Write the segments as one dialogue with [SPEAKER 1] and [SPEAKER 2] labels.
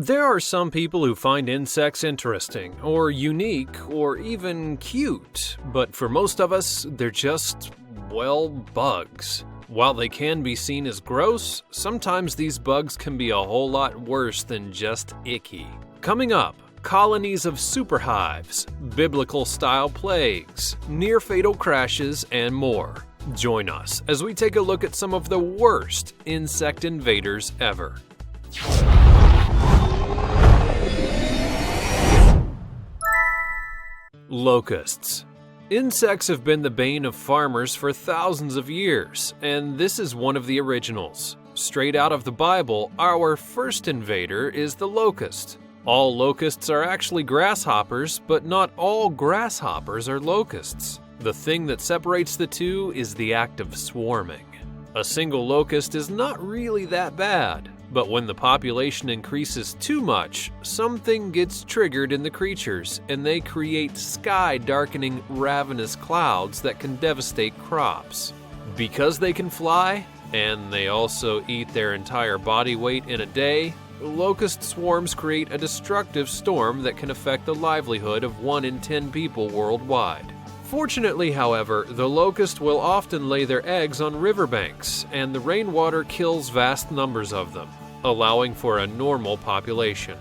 [SPEAKER 1] There are some people who find insects interesting, or unique, or even cute, but for most of us, they're just, well, bugs. While they can be seen as gross, sometimes these bugs can be a whole lot worse than just icky. Coming up, colonies of superhives, biblical-style plagues, near-fatal crashes, and more. Join us as we take a look at some of the worst insect invaders ever. Locusts. Insects have been the bane of farmers for thousands of years, and this is one of the originals. Straight out of the Bible, our first invader is the locust. All locusts are actually grasshoppers, but not all grasshoppers are locusts. The thing that separates the two is the act of swarming. A single locust is not really that bad, but when the population increases too much, something gets triggered in the creatures, and they create sky-darkening, ravenous clouds that can devastate crops. Because they can fly, and they also eat their entire body weight in a day, locust swarms create a destructive storm that can affect the livelihood of 1 in 10 people worldwide. Fortunately, however, the locust will often lay their eggs on riverbanks, and the rainwater kills vast numbers of them, allowing for a normal population.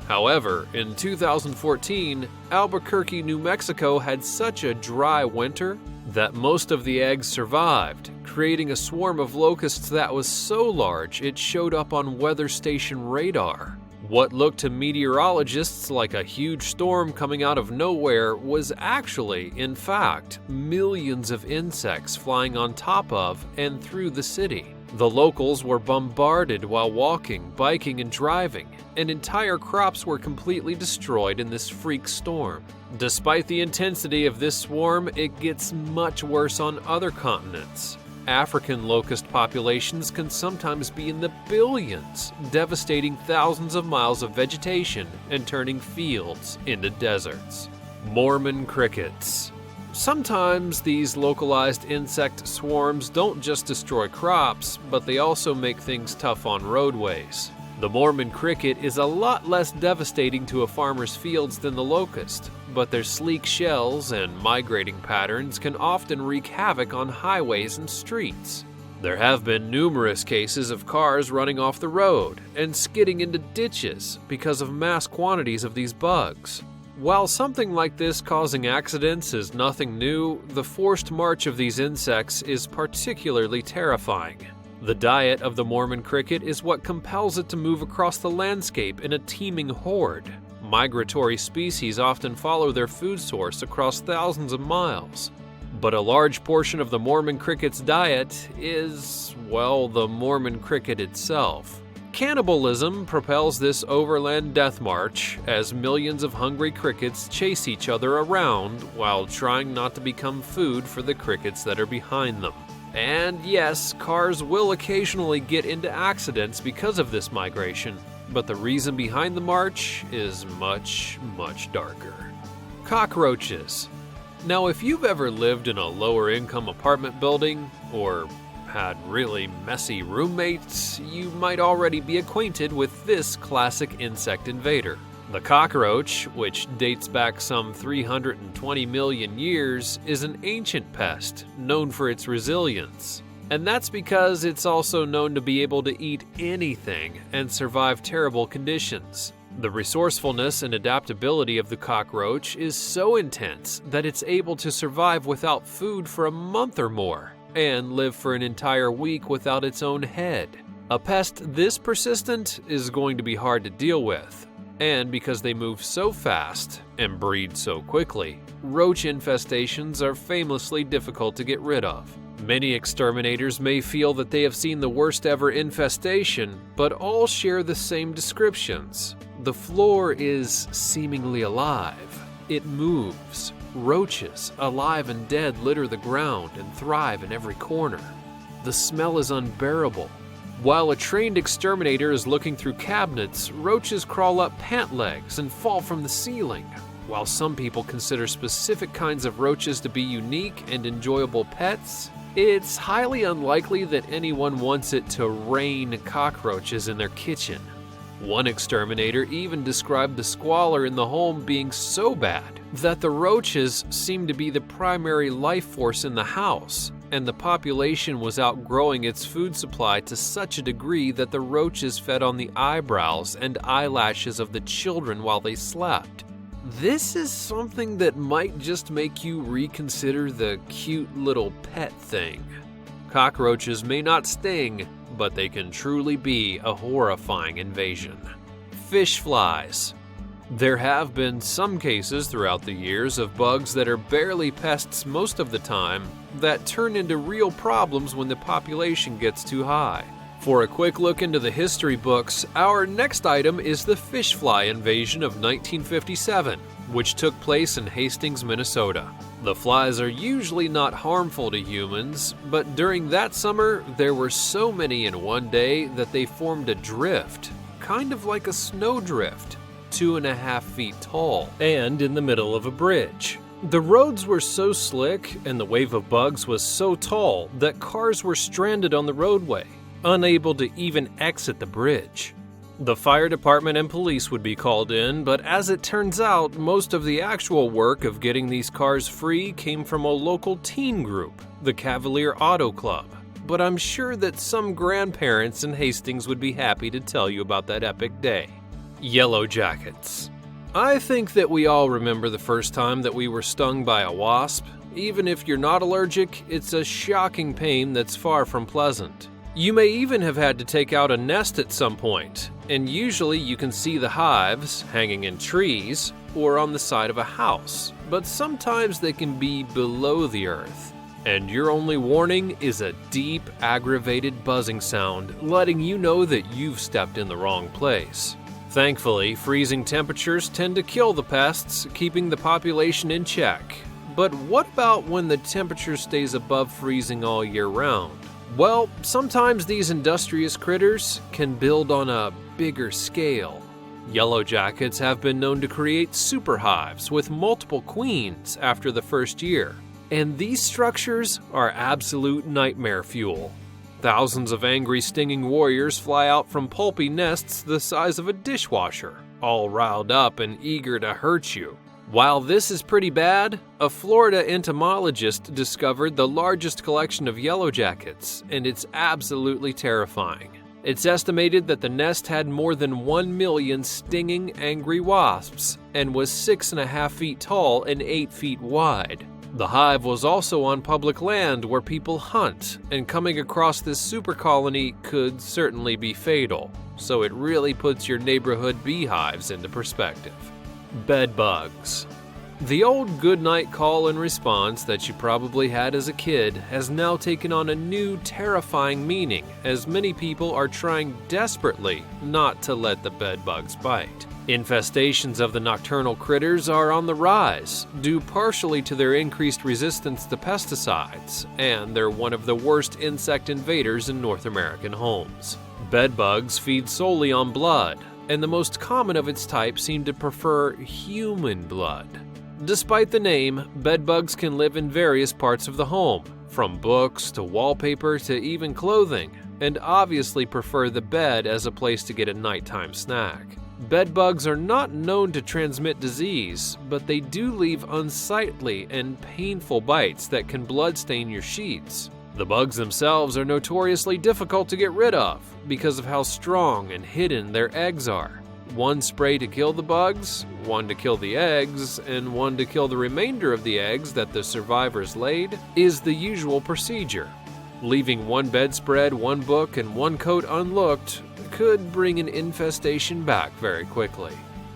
[SPEAKER 1] However, in 2014, Albuquerque, New Mexico had such a dry winter that most of the eggs survived, creating a swarm of locusts that was so large it showed up on weather station radar. What looked to meteorologists like a huge storm coming out of nowhere was actually, in fact, millions of insects flying on top of and through the city. The locals were bombarded while walking, biking, and driving, and entire crops were completely destroyed in this freak storm. Despite the intensity of this swarm, it gets much worse on other continents. African locust populations can sometimes be in the billions, devastating thousands of miles of vegetation and turning fields into deserts. Mormon crickets. Sometimes these localized insect swarms don't just destroy crops, but they also make things tough on roadways. The Mormon cricket is a lot less devastating to a farmer's fields than the locust, but their sleek shells and migrating patterns can often wreak havoc on highways and streets. There have been numerous cases of cars running off the road and skidding into ditches because of mass quantities of these bugs. While something like this causing accidents is nothing new, the forced march of these insects is particularly terrifying. The diet of the Mormon cricket is what compels it to move across the landscape in a teeming horde. Migratory species often follow their food source across thousands of miles. But a large portion of the Mormon cricket's diet is, well, the Mormon cricket itself. Cannibalism propels this overland death march as millions of hungry crickets chase each other around while trying not to become food for the crickets that are behind them. And yes, cars will occasionally get into accidents because of this migration, but the reason behind the march is much, much darker. Cockroaches. Now, if you've ever lived in a lower-income apartment building, or had really messy roommates, you might already be acquainted with this classic insect invader. The cockroach, which dates back some 320 million years, is an ancient pest known for its resilience. And that's because it's also known to be able to eat anything and survive terrible conditions. The resourcefulness and adaptability of the cockroach is so intense that it's able to survive without food for a month or more, and live for an entire week without its own head. A pest this persistent is going to be hard to deal with. And because they move so fast and breed so quickly, roach infestations are famously difficult to get rid of. Many exterminators may feel that they have seen the worst ever infestation, but all share the same descriptions. The floor is seemingly alive. It moves. Roaches, alive and dead, litter the ground and thrive in every corner. The smell is unbearable. While a trained exterminator is looking through cabinets, roaches crawl up pant legs and fall from the ceiling. While some people consider specific kinds of roaches to be unique and enjoyable pets, it's highly unlikely that anyone wants it to rain cockroaches in their kitchen. One exterminator even described the squalor in the home being so bad that the roaches seemed to be the primary life force in the house, and the population was outgrowing its food supply to such a degree that the roaches fed on the eyebrows and eyelashes of the children while they slept. This is something that might just make you reconsider the cute little pet thing. Cockroaches may not sting, but they can truly be a horrifying invasion. Fish flies. There have been some cases throughout the years of bugs that are barely pests most of the time that turn into real problems when the population gets too high. For a quick look into the history books, our next item is the fish fly invasion of 1957, which took place in Hastings, Minnesota. The flies are usually not harmful to humans, but during that summer, there were so many in one day that they formed a drift, kind of like a snowdrift, 2.5 feet tall, and in the middle of a bridge. The roads were so slick and the wave of bugs was so tall that cars were stranded on the roadway, unable to even exit the bridge. The fire department and police would be called in, but as it turns out, most of the actual work of getting these cars free came from a local teen group, the Cavalier Auto Club. But I'm sure that some grandparents in Hastings would be happy to tell you about that epic day. Yellow jackets. I think that we all remember the first time that we were stung by a wasp. Even if you're not allergic, it's a shocking pain that's far from pleasant. You may even have had to take out a nest at some point, and usually you can see the hives hanging in trees or on the side of a house, but sometimes they can be below the earth. And your only warning is a deep, aggravated buzzing sound, letting you know that you've stepped in the wrong place. Thankfully, freezing temperatures tend to kill the pests, keeping the population in check. But what about when the temperature stays above freezing all year round? Well, sometimes these industrious critters can build on a bigger scale. Yellow jackets have been known to create super hives with multiple queens after the first year, and these structures are absolute nightmare fuel. Thousands of angry stinging warriors fly out from pulpy nests the size of a dishwasher, all riled up and eager to hurt you. While this is pretty bad, a Florida entomologist discovered the largest collection of yellow jackets, and it's absolutely terrifying. It's estimated that the nest had more than 1 million stinging, angry wasps and was 6.5 feet tall and 8 feet wide. The hive was also on public land where people hunt, and coming across this super colony could certainly be fatal, so it really puts your neighborhood beehives into perspective. Bed bugs. The old goodnight call and response that you probably had as a kid has now taken on a new terrifying meaning as many people are trying desperately not to let the bed bugs bite. Infestations of the nocturnal critters are on the rise, due partially to their increased resistance to pesticides, and they're one of the worst insect invaders in North American homes. Bed bugs feed solely on blood, and the most common of its type seem to prefer human blood. Despite the name, bedbugs can live in various parts of the home, from books to wallpaper to even clothing, and obviously prefer the bed as a place to get a nighttime snack. Bedbugs are not known to transmit disease, but they do leave unsightly and painful bites that can bloodstain your sheets. The bugs themselves are notoriously difficult to get rid of because of how strong and hidden their eggs are. One spray to kill the bugs, one to kill the eggs, and one to kill the remainder of the eggs that the survivors laid is the usual procedure. Leaving one bedspread, one book, and one coat unlooked could bring an infestation back very quickly.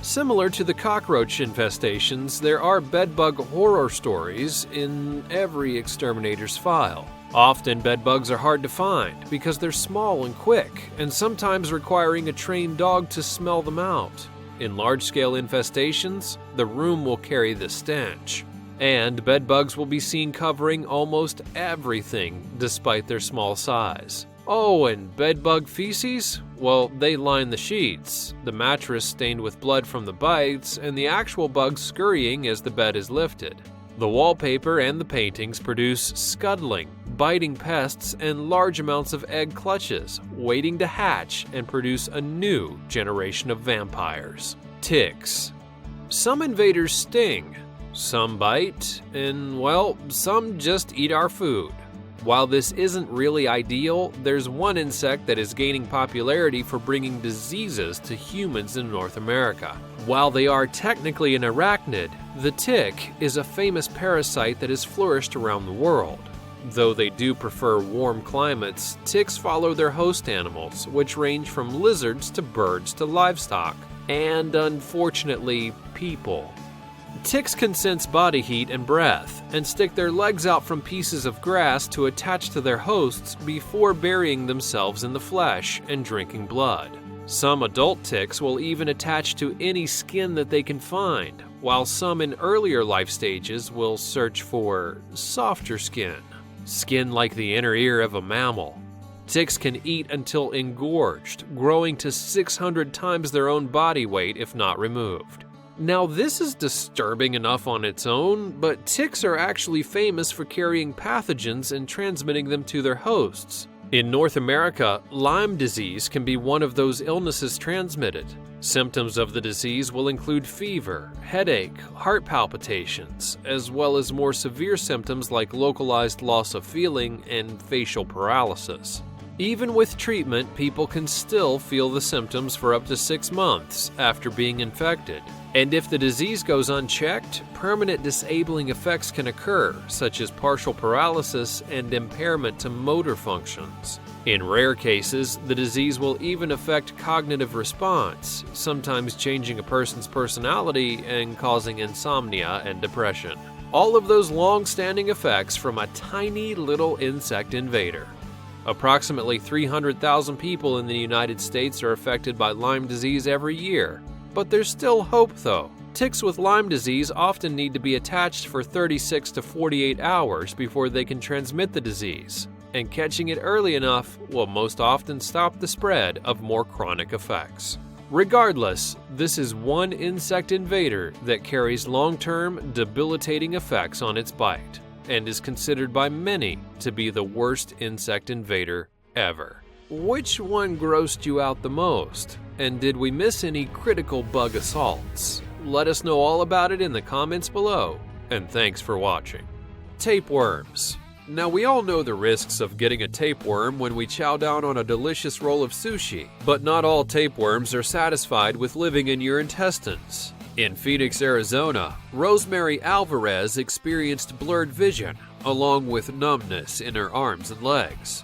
[SPEAKER 1] Similar to the cockroach infestations, there are bedbug horror stories in every exterminator's file. Often bedbugs are hard to find because they're small and quick, and sometimes requiring a trained dog to smell them out. In large-scale infestations, the room will carry the stench, and bedbugs will be seen covering almost everything despite their small size. Oh, and bedbug feces? Well, they line the sheets, the mattress stained with blood from the bites, and the actual bugs scurrying as the bed is lifted. The wallpaper and the paintings produce scuttling, biting pests and large amounts of egg clutches, waiting to hatch and produce a new generation of vampires. Ticks. Some invaders sting, some bite, and well, some just eat our food. While this isn't really ideal, there's one insect that is gaining popularity for bringing diseases to humans in North America. While they are technically an arachnid, the tick is a famous parasite that has flourished around the world. Though they do prefer warm climates, ticks follow their host animals, which range from lizards to birds to livestock, and unfortunately, people. Ticks can sense body heat and breath, and stick their legs out from pieces of grass to attach to their hosts before burying themselves in the flesh and drinking blood. Some adult ticks will even attach to any skin that they can find, while some in earlier life stages will search for softer skin. Skin like the inner ear of a mammal. Ticks can eat until engorged, growing to 600 times their own body weight if not removed. Now, this is disturbing enough on its own, but ticks are actually famous for carrying pathogens and transmitting them to their hosts. In North America, Lyme disease can be one of those illnesses transmitted. Symptoms of the disease will include fever, headache, heart palpitations, as well as more severe symptoms like localized loss of feeling and facial paralysis. Even with treatment, people can still feel the symptoms for up to 6 months after being infected. And if the disease goes unchecked, permanent disabling effects can occur, such as partial paralysis and impairment to motor functions. In rare cases, the disease will even affect cognitive response, sometimes changing a person's personality and causing insomnia and depression. All of those long-standing effects from a tiny little insect invader. Approximately 300,000 people in the United States are affected by Lyme disease every year. But there's still hope, though. Ticks with Lyme disease often need to be attached for 36 to 48 hours before they can transmit the disease, and catching it early enough will most often stop the spread of more chronic effects. Regardless, this is one insect invader that carries long-term, debilitating effects on its bite, and is considered by many to be the worst insect invader ever. Which one grossed you out the most? And did we miss any critical bug assaults? Let us know all about it in the comments below, and thanks for watching. Tapeworms. Now, we all know the risks of getting a tapeworm when we chow down on a delicious roll of sushi, but not all tapeworms are satisfied with living in your intestines. In Phoenix, Arizona, Rosemary Alvarez experienced blurred vision, along with numbness in her arms and legs.